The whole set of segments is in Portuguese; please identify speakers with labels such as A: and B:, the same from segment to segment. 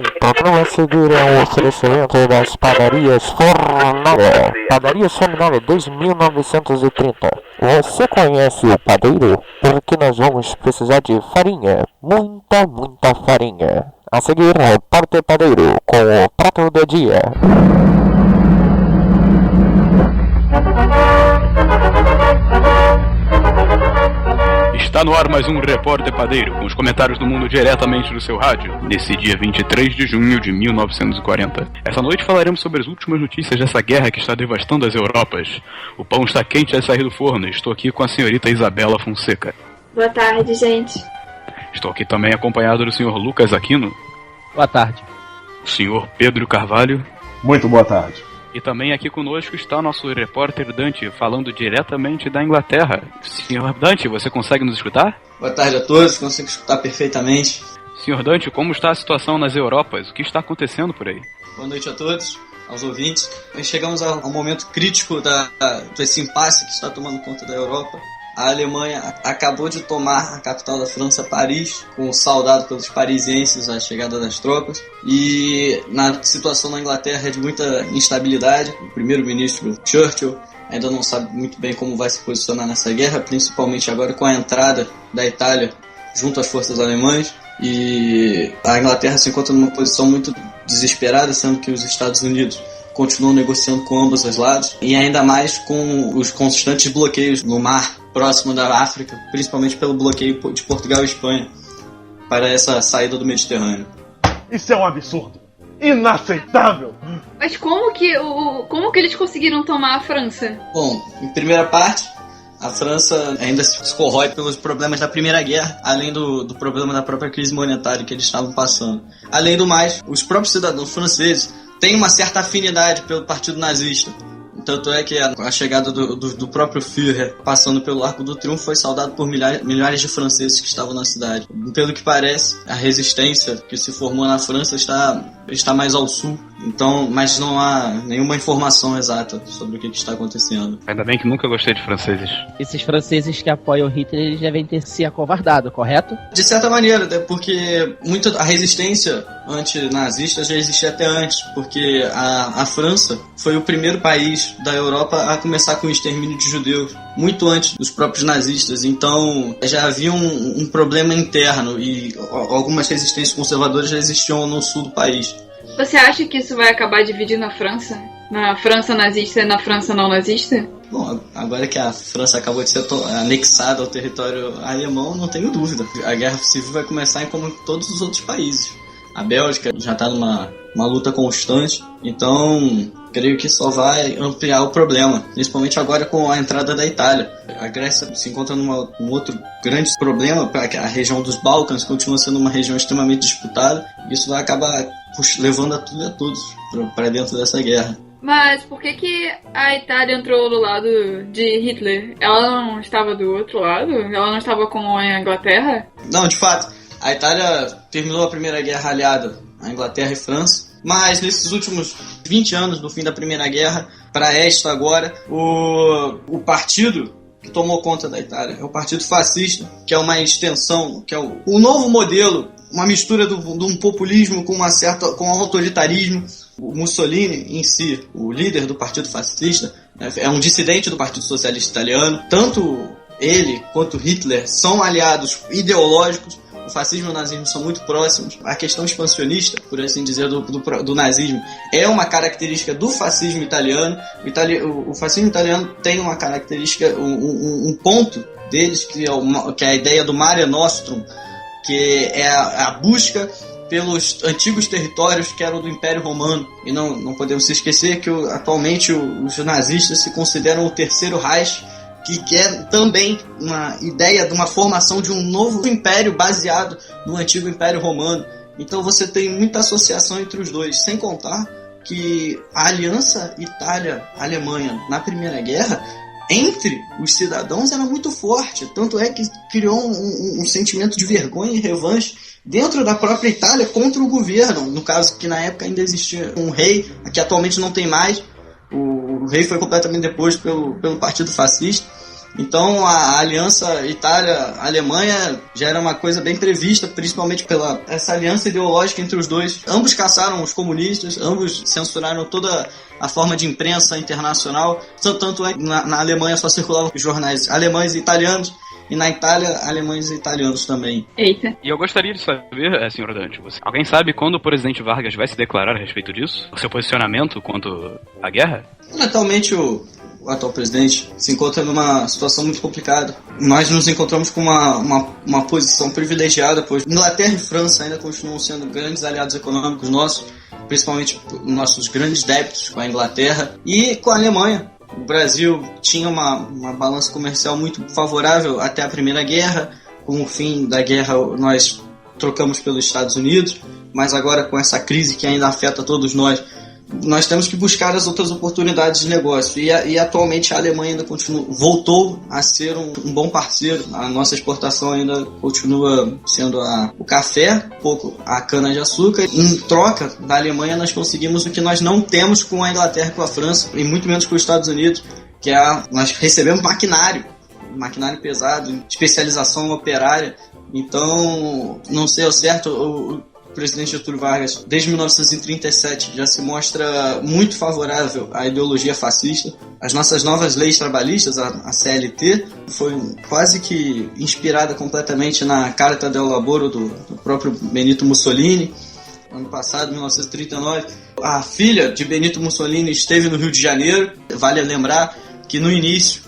A: Então a seguir é um oferecimento das padarias Fornalha. Padarias Fornalha desde 1930. Você conhece o padeiro? Porque nós vamos precisar de farinha. Muita farinha. A seguir, Repórter Padeiro com o prato do dia.
B: Está no ar mais um Repórter Padeiro, com os comentários do mundo diretamente do seu rádio, nesse dia 23 de junho de 1940. Essa noite falaremos sobre as últimas notícias dessa guerra que está devastando as Europas. O pão está quente a sair do forno e estou aqui com a senhorita Isabela Fonseca.
C: Boa tarde, gente.
B: Estou aqui também acompanhado do senhor Lucas Aquino.
D: Boa tarde.
B: O senhor Pedro Carvalho.
E: Muito boa tarde.
B: E também aqui conosco está o nosso repórter Dante, falando diretamente da Inglaterra. Senhor Dante, você consegue nos escutar?
F: Boa tarde a todos, consigo escutar perfeitamente.
B: Senhor Dante, como está a situação nas Europas? O que está acontecendo por aí?
F: Boa noite a todos, aos ouvintes. Chegamos ao momento crítico desse impasse que está tomando conta da Europa. A Alemanha acabou de tomar a capital da França, Paris, saudado pelos parisienses a chegada das tropas. E na situação na Inglaterra é de muita instabilidade. O primeiro-ministro Churchill ainda não sabe muito bem como vai se posicionar nessa guerra, principalmente agora com a entrada da Itália junto às forças alemãs. E a Inglaterra se encontra numa posição muito desesperada, sendo que os Estados Unidos continuam negociando com ambos os lados, e ainda mais com os constantes bloqueios no mar próximo da África, principalmente pelo bloqueio de Portugal e Espanha para essa saída do Mediterrâneo.
E: Isso é um absurdo! Inaceitável!
C: Mas como que eles conseguiram tomar a França?
F: Bom, em primeira parte, a França ainda se corrói pelos problemas da Primeira Guerra, além do problema da própria crise monetária que eles estavam passando. Além do mais, os próprios cidadãos franceses têm uma certa afinidade pelo partido nazista. Tanto é que a chegada do próprio Führer passando pelo Arco do Triunfo foi saudado por milhares de franceses que estavam na cidade. Pelo que parece, a resistência que se formou na França está mais ao sul, então, mas não há nenhuma informação exata sobre o que está acontecendo.
B: Ainda bem que nunca gostei de franceses.
D: Esses franceses que apoiam Hitler, eles devem ter se acovardado, correto?
F: De certa maneira, porque a resistência antinazista já existia até antes, porque a França foi o primeiro país da Europa a começar com o extermínio de judeus, muito antes dos próprios nazistas. Então já havia um problema interno e algumas resistências conservadoras já existiam no sul do país.
C: Você acha que isso vai acabar dividindo a França? Na França nazista e na França não nazista?
F: Bom, agora que a França acabou de ser anexada ao território alemão, não tenho dúvida. A guerra civil vai começar como em todos os outros países. A Bélgica já está numa luta constante, então creio que só vai ampliar o problema, principalmente agora com a entrada da Itália. A Grécia se encontra num outro grande problema, a região dos Balcãs continua sendo uma região extremamente disputada, e isso vai acabar levando a tudo e a todos para dentro dessa guerra.
C: Mas por que a Itália entrou do lado de Hitler? Ela não estava do outro lado? Ela não estava com a Inglaterra?
F: Não, de fato, a Itália terminou a Primeira Guerra aliada à Inglaterra e França, mas nesses últimos 20 anos do fim da Primeira Guerra, para esta agora, o partido que tomou conta da Itália é o Partido Fascista, que é uma extensão, que é o novo modelo, uma mistura de um populismo com um autoritarismo. O Mussolini em si, o líder do Partido Fascista, é um dissidente do Partido Socialista Italiano. Tanto ele quanto Hitler são aliados ideológicos. O fascismo e o nazismo são muito próximos. A questão expansionista, por assim dizer, do nazismo é uma característica do fascismo italiano. O fascismo italiano tem uma característica, um ponto deles, que é a ideia do Mare Nostrum, que é a busca pelos antigos territórios que eram do Império Romano. E não podemos se esquecer que atualmente os nazistas se consideram o Terceiro Reich, que é também uma ideia de uma formação de um novo império baseado no antigo Império Romano. Então você tem muita associação entre os dois, sem contar que a aliança Itália-Alemanha na Primeira Guerra entre os cidadãos era muito forte, tanto é que criou um sentimento de vergonha e revanche dentro da própria Itália contra o governo, no caso que na época ainda existia um rei, que atualmente não tem mais. O rei foi completamente deposto pelo Partido Fascista. Então a aliança Itália-Alemanha já era uma coisa bem prevista, principalmente pela essa aliança ideológica entre os dois. Ambos caçaram os comunistas, ambos censuraram toda a forma de imprensa internacional. Tanto é que na Alemanha só circulavam jornais alemães e italianos, e na Itália, alemães e italianos também.
C: Eita.
B: E eu gostaria de saber, senhor Dante, alguém sabe quando o presidente Vargas vai se declarar a respeito disso? O seu posicionamento quanto à guerra?
F: Atualmente o atual presidente se encontra numa situação muito complicada. Nós nos encontramos com uma posição privilegiada, pois Inglaterra e França ainda continuam sendo grandes aliados econômicos nossos, principalmente nossos grandes débitos com a Inglaterra e com a Alemanha. O Brasil tinha uma balança comercial muito favorável até a Primeira Guerra. Com o fim da guerra, nós trocamos pelos Estados Unidos, mas agora com essa crise que ainda afeta todos nós temos que buscar as outras oportunidades de negócio. E atualmente a Alemanha ainda voltou a ser um bom parceiro. A nossa exportação ainda continua sendo o café, pouco a cana-de-açúcar. Em troca da Alemanha, nós conseguimos o que nós não temos com a Inglaterra e com a França, e muito menos com os Estados Unidos, que nós recebemos maquinário pesado, especialização operária. Então, não sei ao certo, o presidente Getúlio Vargas, desde 1937, já se mostra muito favorável à ideologia fascista. As nossas novas leis trabalhistas, a CLT, foi quase que inspirada completamente na Carta del Lavoro do próprio Benito Mussolini. Ano passado, 1939, a filha de Benito Mussolini esteve no Rio de Janeiro. Vale lembrar que no início,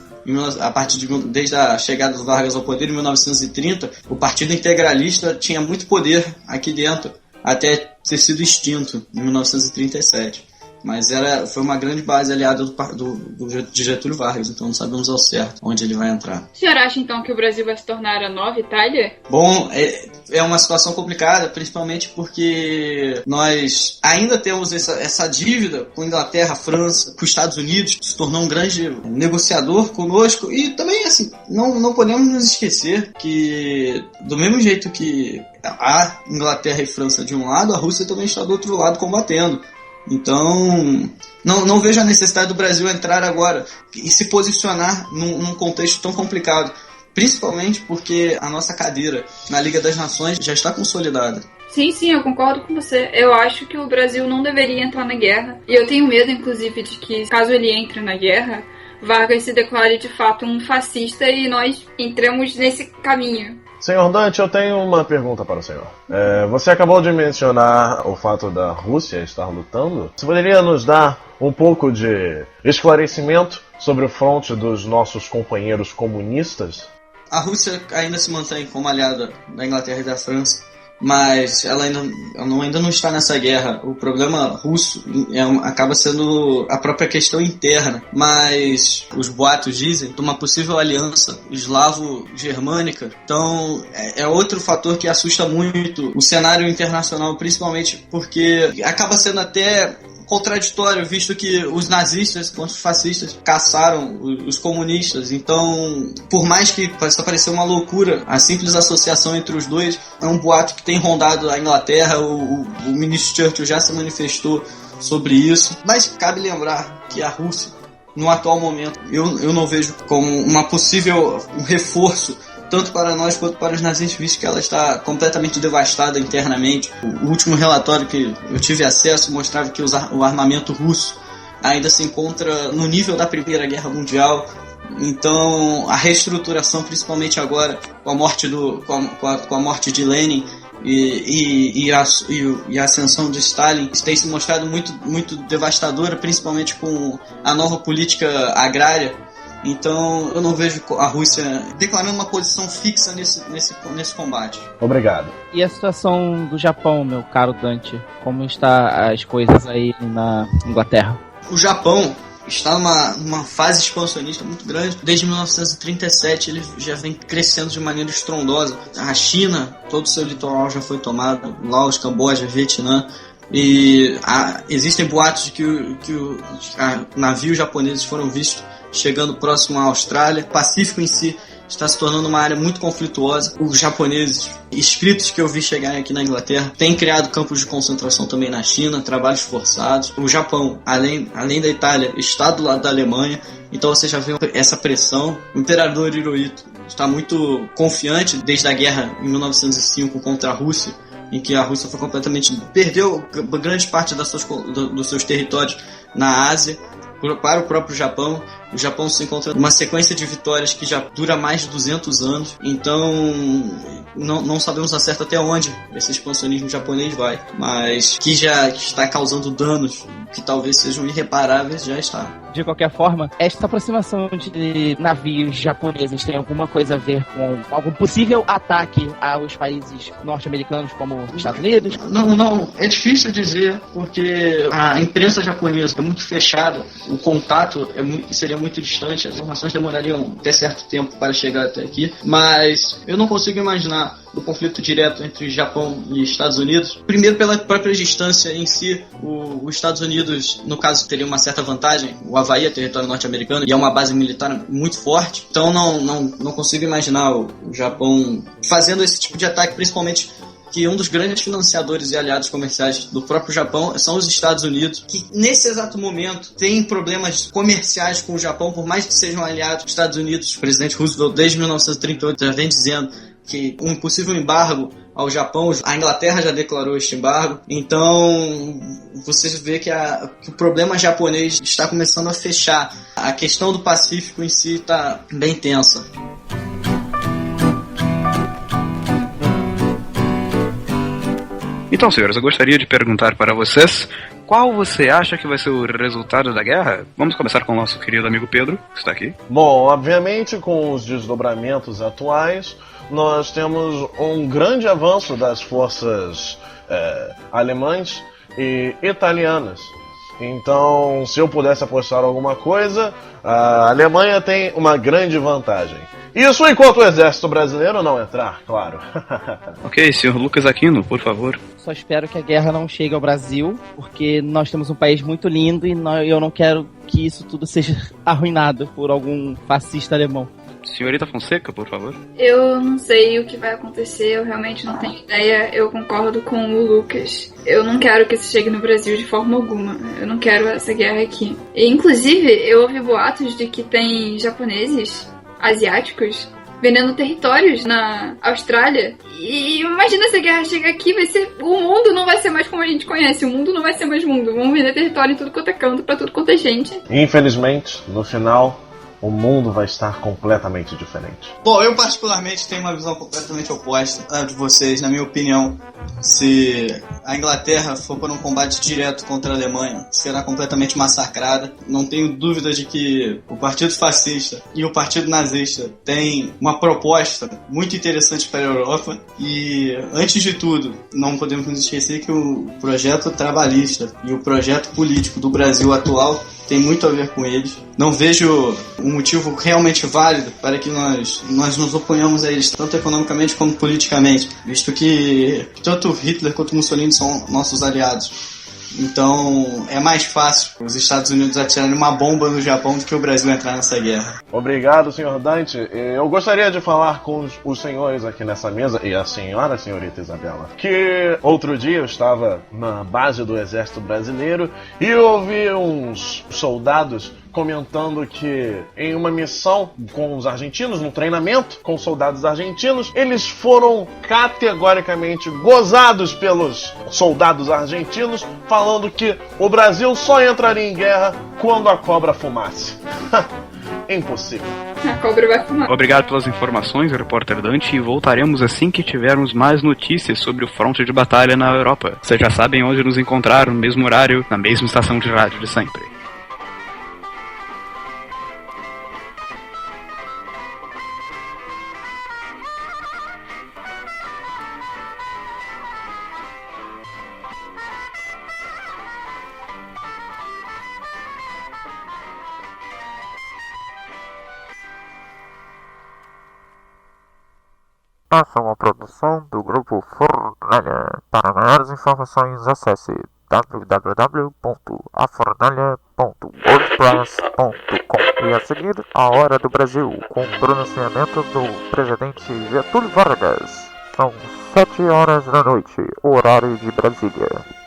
F: desde a chegada do Vargas ao poder em 1930, o Partido Integralista tinha muito poder aqui dentro, até ter sido extinto em 1937. Mas foi uma grande base aliada de Getúlio Vargas, então não sabemos ao certo onde ele vai entrar.
C: O senhor acha então que o Brasil vai se tornar a nova Itália?
F: Bom, é uma situação complicada, principalmente porque nós ainda temos essa dívida com a Inglaterra, a França, com os Estados Unidos, que se tornou um grande negociador conosco. E também, assim, não podemos nos esquecer que, do mesmo jeito que a Inglaterra e França de um lado, a Rússia também está do outro lado combatendo. Então, não vejo a necessidade do Brasil entrar agora e se posicionar num contexto tão complicado, principalmente porque a nossa cadeira na Liga das Nações já está consolidada.
C: Sim, eu concordo com você. Eu acho que o Brasil não deveria entrar na guerra. E eu tenho medo, inclusive, de que, caso ele entre na guerra, Vargas se declare de fato um fascista e nós entremos nesse caminho.
E: Senhor Dante, eu tenho uma pergunta para o senhor. Você acabou de mencionar o fato da Rússia estar lutando. Você poderia nos dar um pouco de esclarecimento sobre o fronte dos nossos companheiros comunistas?
F: A Rússia ainda se mantém como aliada da Inglaterra e da França, mas ela ainda não está nessa guerra. O problema russo acaba sendo a própria questão interna, mas os boatos dizem de uma possível aliança eslavo-germânica. Então é outro fator que assusta muito o cenário internacional, principalmente porque acaba sendo até contraditório, visto que os nazistas contra os fascistas caçaram os comunistas. Então, por mais que possa parecer uma loucura, a simples associação entre os dois é um boato que tem rondado a Inglaterra. O ministro Churchill já se manifestou sobre isso. Mas cabe lembrar que a Rússia, no atual momento, eu não vejo como uma possível reforço tanto para nós quanto para os nazistas, visto que ela está completamente devastada internamente. O último relatório que eu tive acesso mostrava que o armamento russo ainda se encontra no nível da Primeira Guerra Mundial. Então, a reestruturação, principalmente agora, com a morte de Lenin e a ascensão de Stalin, tem se mostrado muito, muito devastadora, principalmente com a nova política agrária. Então, eu não vejo a Rússia declarando uma posição fixa nesse combate.
E: Obrigado.
D: E a situação do Japão, meu caro Dante? Como estão as coisas aí na Inglaterra?
F: O Japão está numa fase expansionista muito grande. Desde 1937 ele já vem crescendo de maneira estrondosa. A China, todo o seu litoral já foi tomado. Laos, Camboja, Vietnã. E existem boatos de que navios japoneses foram vistos chegando próximo à Austrália. O Pacífico em si está se tornando uma área muito conflituosa. Os japoneses, inscritos que eu vi chegarem aqui na Inglaterra, têm criado campos de concentração também na China, trabalhos forçados. O Japão, além da Itália, está do lado da Alemanha, então você já vê essa pressão. O imperador Hirohito está muito confiante desde a guerra em 1905 contra a Rússia, em que a Rússia foi perdeu grande parte dos seus territórios na Ásia para o próprio Japão. O Japão se encontra numa sequência de vitórias que já dura mais de 200 anos, então não sabemos a certo até onde esse expansionismo japonês vai, mas que está causando danos que talvez sejam irreparáveis, já está.
D: De qualquer forma, esta aproximação de navios japoneses tem alguma coisa a ver com algum possível ataque aos países norte-americanos como os Estados Unidos?
F: Não, é difícil dizer, porque a imprensa japonesa é muito fechada, o contato seria muito distante, as informações demorariam até certo tempo para chegar até aqui, mas eu não consigo imaginar o conflito direto entre Japão e Estados Unidos. Primeiro, pela própria distância em si, os Estados Unidos, no caso, teria uma certa vantagem. O Havaí é território norte-americano e é uma base militar muito forte, então não consigo imaginar o Japão fazendo esse tipo de ataque, principalmente que um dos grandes financiadores e aliados comerciais do próprio Japão são os Estados Unidos, que nesse exato momento tem problemas comerciais com o Japão, por mais que sejam aliados dos Estados Unidos. O presidente Roosevelt, desde 1938, já vem dizendo que um possível embargo ao Japão, a Inglaterra já declarou este embargo, então você vê que o problema japonês está começando a fechar. A questão do Pacífico em si está bem tensa.
B: Então, senhores, eu gostaria de perguntar para vocês qual você acha que vai ser o resultado da guerra? Vamos começar com o nosso querido amigo Pedro, que está aqui.
E: Bom, obviamente, com os desdobramentos atuais, nós temos um grande avanço das forças alemãs e italianas. Então, se eu pudesse apostar alguma coisa, a Alemanha tem uma grande vantagem. Isso enquanto o exército brasileiro não entrar, claro.
B: Ok, senhor Lucas Aquino, por favor.
D: Só espero que a guerra não chegue ao Brasil, porque nós temos um país muito lindo e eu não quero que isso tudo seja arruinado por algum fascista alemão.
B: Senhorita Fonseca, por favor.
C: Eu não sei o que vai acontecer, eu realmente não tenho ideia. Eu concordo com o Lucas. Eu não quero que isso chegue no Brasil de forma alguma. Eu não quero essa guerra aqui. E, inclusive, eu ouvi boatos de que tem japoneses, asiáticos, vendendo territórios na Austrália. E imagina se a guerra chegar aqui, o mundo não vai ser mais como a gente conhece. O mundo não vai ser mais mundo. Vão vender território em tudo quanto é canto, pra tudo quanto é gente.
E: Infelizmente, no final, o mundo vai estar completamente diferente.
F: Bom, eu particularmente tenho uma visão completamente oposta à de vocês, na minha opinião. Se a Inglaterra for para um combate direto contra a Alemanha, será completamente massacrada. Não tenho dúvida de que o Partido Fascista e o Partido Nazista têm uma proposta muito interessante para a Europa. E, antes de tudo, não podemos nos esquecer que o projeto trabalhista e o projeto político do Brasil atual tem muito a ver com eles. Não vejo um motivo realmente válido para que nós nos oponhamos a eles, tanto economicamente como politicamente, visto que tanto Hitler quanto Mussolini são nossos aliados. Então é mais fácil os Estados Unidos atirarem uma bomba no Japão do que o Brasil entrar nessa guerra.
E: Obrigado, senhor Dante. Eu gostaria de falar com os senhores aqui nessa mesa, e a senhorita Isabela, que outro dia eu estava na base do Exército Brasileiro e ouvi uns soldados comentando que em uma missão com os argentinos, num treinamento com soldados argentinos, eles foram categoricamente gozados pelos soldados argentinos, falando que o Brasil só entraria em guerra quando a cobra fumasse. Impossível.
C: A cobra vai fumar.
B: Obrigado pelas informações, repórter Dante, e voltaremos assim que tivermos mais notícias sobre o fronte de batalha na Europa. Vocês já sabem onde nos encontrar, no mesmo horário, na mesma estação de rádio de sempre.
A: Essa é uma produção do Grupo Fornalha. Para maiores informações, acesse www.afornalha.wordpress.com. E a seguir, a Hora do Brasil, com o pronunciamento do presidente Getúlio Vargas. São 7 horas da noite, horário de Brasília.